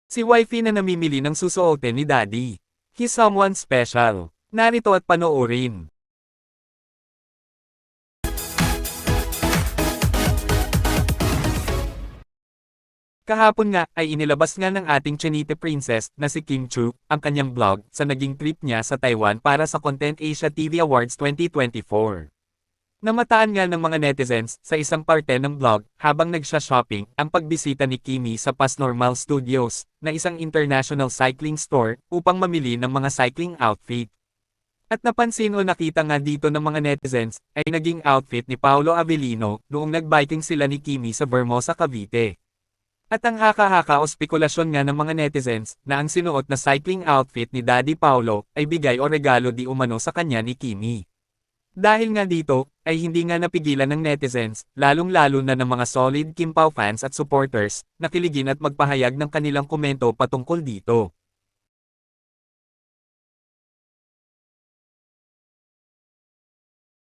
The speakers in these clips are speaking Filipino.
Si wifey na namimili ng susuotin ni Daddy. He's someone special. Narito at panoorin. Kahapon nga ay inilabas nga ng ating Chinite princess na si Kim Chu ang kanyang vlog sa naging trip niya sa Taiwan para sa Content Asia TV Awards 2024. Namataan nga ng mga netizens sa isang parte ng vlog habang nagsha-shopping ang pagbisita ni Kimi sa Pasnormal Studios na isang international cycling store upang mamili ng mga cycling outfit. At napansin o nakita nga dito ng mga netizens ay naging outfit ni Paolo Avellino noong nagbiking sila ni Kimi sa Vermosa, Cavite. At ang haka-haka o spekulasyon nga ng mga netizens na ang sinuot na cycling outfit ni Daddy Paolo ay bigay o regalo di umano sa kanya ni Kimi. Dahil nga dito, ay hindi nga napigilan ng netizens, lalong-lalo na ng mga solid Kim Pao fans at supporters, na kiligin at magpahayag ng kanilang komento patungkol dito.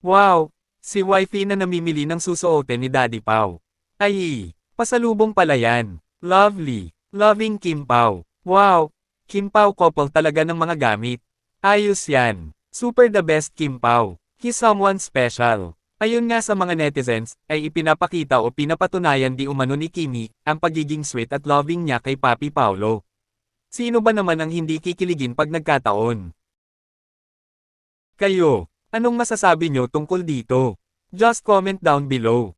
Wow! Si wifey na namimili ng susuotin ni Daddy Pao. Ay! Pasalubong pala yan. Lovely. Loving Kim Pao. Wow! Kim Pao couple talaga ng mga gamit. Ayos yan. Super the best Kim Pao. He's someone special. Ayon nga sa mga netizens, ay ipinapakita o pinapatunayan di umano ni Kimi, ang pagiging sweet at loving niya kay Papi Paolo. Sino ba naman ang hindi kikiligin pag nagkataon? Kayo, anong masasabi nyo tungkol dito? Just comment down below.